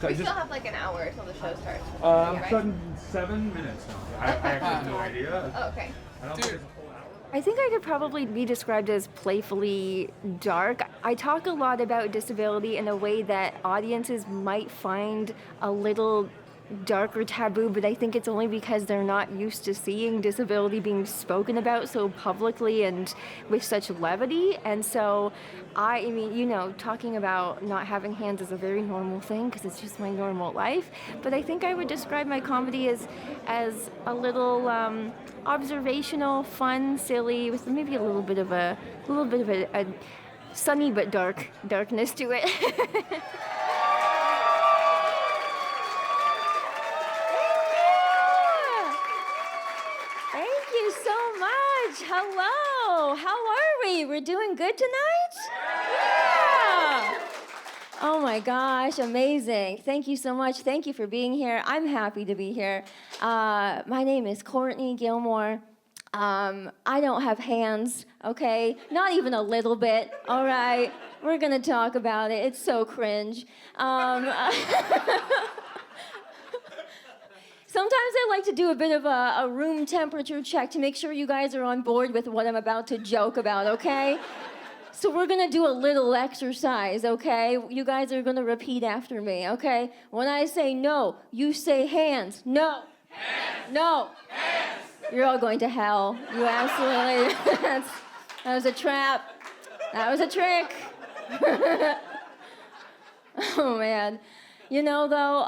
So We still have like an hour until the show starts. I'm right? starting 7 minutes now. I actually have no idea. Oh, okay. I don't think it's a whole hour. I think I could probably be described as playfully dark. I talk a lot about disability in a way that audiences might find a little dark or taboo, but I think it's only because they're not used to seeing disability being spoken about so publicly and with such levity. And so I mean, you know, talking about not having hands is a very normal thing because it's just my normal life. But I think I would describe my comedy as a little observational, fun, silly, with maybe a little bit of a sunny but darkness to it. Thank you so much. Hello. How are we? We're doing good tonight? Yeah. Oh my gosh, amazing. Thank you so much. Thank you for being here. I'm happy to be here. My name is Courtney Gilmour. I don't have hands, okay? Not even a little bit, all right? We're gonna talk about it. It's so cringe. Sometimes I like to do a bit of a room temperature check to make sure you guys are on board with what I'm about to joke about, okay? So we're gonna do a little exercise, okay? You guys are gonna repeat after me, okay? When I say no, you say hands. No. Hands. No. Hands. You're all going to hell. You absolutely, that was a trap. That was a trick. Oh man. You know, though,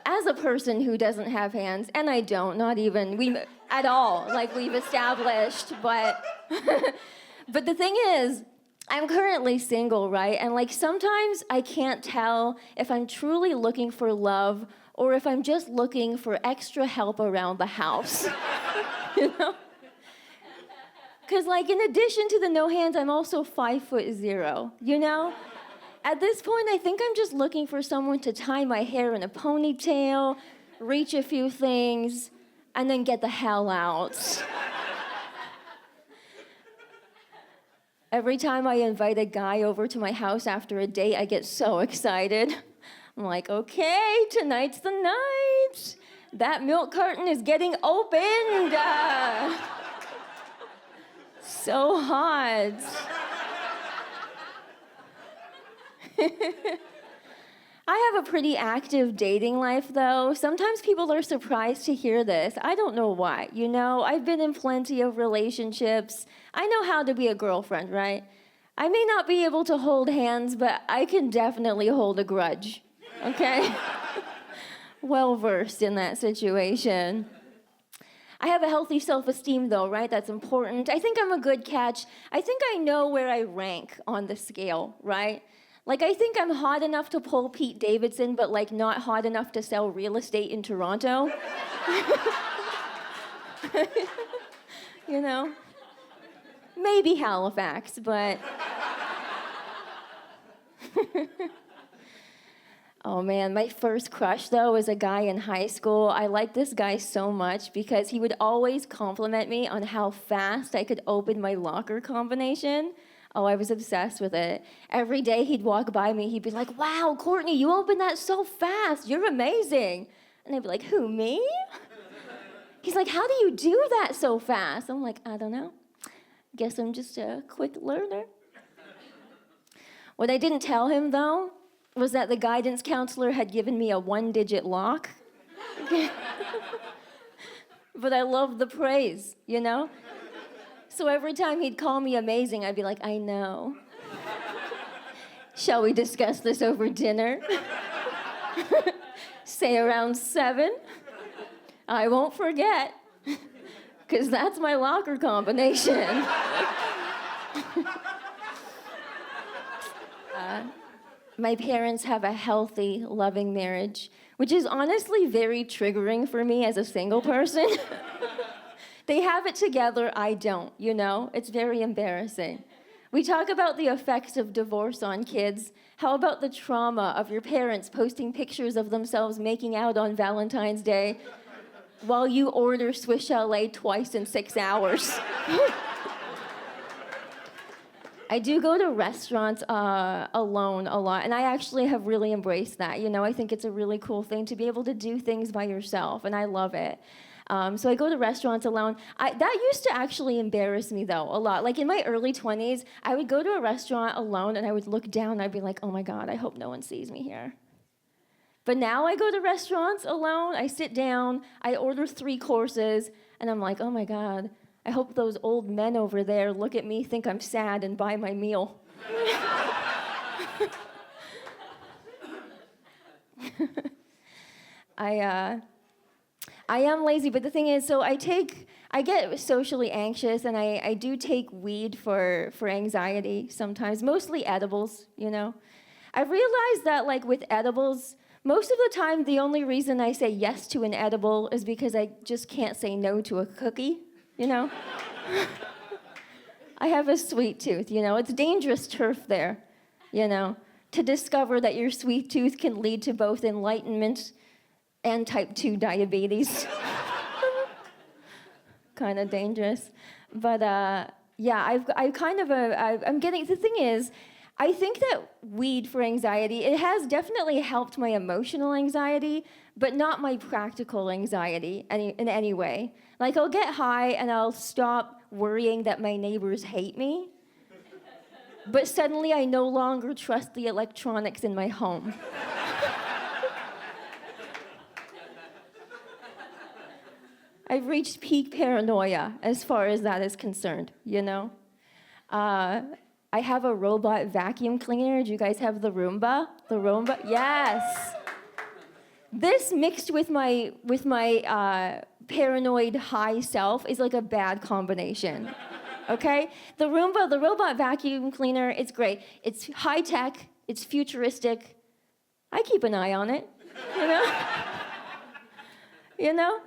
as a person who doesn't have hands, and I don't, not even at all, like we've established, but but the thing is, I'm currently single, right? And like sometimes I can't tell if I'm truly looking for love or if I'm just looking for extra help around the house. You know? Because like in addition to the no hands, I'm also 5'0", you know? At this point, I think I'm just looking for someone to tie my hair in a ponytail, reach a few things, and then get the hell out. Every time I invite a guy over to my house after a date, I get so excited. I'm like, okay, tonight's the night. That milk carton is getting opened. So hot. I have a pretty active dating life, though. Sometimes people are surprised to hear this. I don't know why. You know, I've been in plenty of relationships. I know how to be a girlfriend, right? I may not be able to hold hands, but I can definitely hold a grudge, okay? Well-versed in that situation. I have a healthy self-esteem, though, right? That's important. I think I'm a good catch. I think I know where I rank on the scale, right? Like, I think I'm hot enough to pull Pete Davidson, but, like, not hot enough to sell real estate in Toronto. You know? Maybe Halifax, but... Oh, man, my first crush, though, was a guy in high school. I liked this guy so much because he would always compliment me on how fast I could open my locker combination. Oh, I was obsessed with it. Every day he'd walk by me, he'd be like, wow, Courtney, you opened that so fast. You're amazing. And I'd be like, who, me? He's like, how do you do that so fast? I'm like, I don't know. Guess I'm just a quick learner. What I didn't tell him, though, was that the guidance counselor had given me a 1-digit lock. But I loved the praise, you know? So every time he'd call me amazing, I'd be like, I know. Shall we discuss this over dinner? Say around 7. I won't forget, because that's my locker combination. My parents have a healthy, loving marriage, which is honestly very triggering for me as a single person. They have it together, I don't, you know? It's very embarrassing. We talk about the effects of divorce on kids. How about the trauma of your parents posting pictures of themselves making out on Valentine's Day while you order Swiss Chalet twice in 6 hours? I do go to restaurants alone a lot, and I actually have really embraced that. You know, I think it's a really cool thing to be able to do things by yourself, and I love it. So I go to restaurants alone. That used to actually embarrass me, though, a lot. Like in my early 20s, I would go to a restaurant alone, and I would look down, and I'd be like, oh my God, I hope no one sees me here. But now I go to restaurants alone, I sit down, I order 3 courses, and I'm like, oh my God, I hope those old men over there look at me, think I'm sad, and buy my meal. I am lazy, but the thing is, so I get socially anxious, and I do take weed for anxiety sometimes, mostly edibles, you know. I've realized that, like, with edibles, most of the time, the only reason I say yes to an edible is because I just can't say no to a cookie, you know? I have a sweet tooth, you know? It's dangerous turf there, you know? To discover that your sweet tooth can lead to both enlightenment and type 2 diabetes. Kind of dangerous. But, yeah, I'm getting, the thing is, I think that weed for anxiety, it has definitely helped my emotional anxiety, but not my practical anxiety in any way. Like, I'll get high and I'll stop worrying that my neighbors hate me, but suddenly I no longer trust the electronics in my home. I've reached peak paranoia as far as that is concerned, you know? I have a robot vacuum cleaner. Do you guys have the Roomba? The Roomba? Yes. This mixed with my paranoid high self is like a bad combination. Okay? The Roomba, the robot vacuum cleaner, it's great. It's high tech, it's futuristic. I keep an eye on it, you know? You know?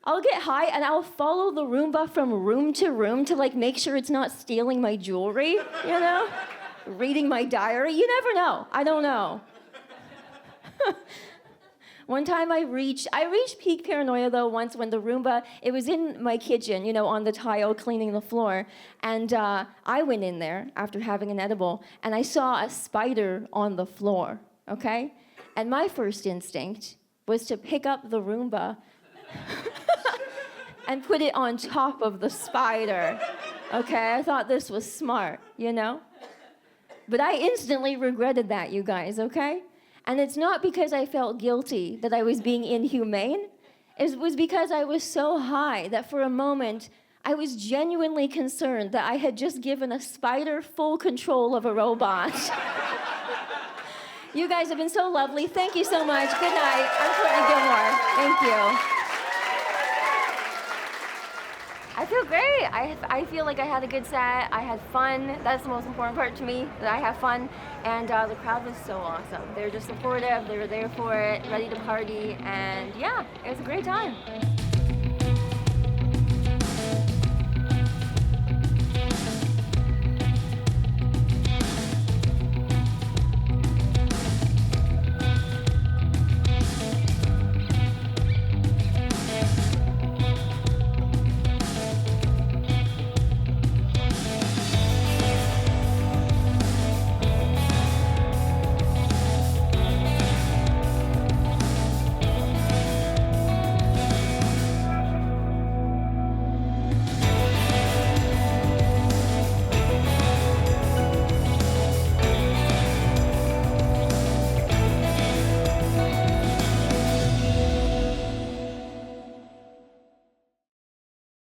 I'll get high and I'll follow the Roomba from room to room to like make sure it's not stealing my jewelry, you know? Reading my diary. You never know. I don't know. One time I reached peak paranoia though once when the Roomba, it was in my kitchen, you know, on the tile cleaning the floor. And I went in there after having an edible and I saw a spider on the floor, okay? And my first instinct was to pick up the Roomba and put it on top of the spider, okay? I thought this was smart, you know? But I instantly regretted that, you guys, okay? And it's not because I felt guilty that I was being inhumane. It was because I was so high that for a moment, I was genuinely concerned that I had just given a spider full control of a robot. You guys have been so lovely. Thank you so much. Good night. I'm Courtney Gilmour. Thank you. I feel great. I feel like I had a good set. I had fun. That's the most important part to me, that I have fun. And the crowd was so awesome. They were just supportive. They were there for it, ready to party. And yeah, it was a great time.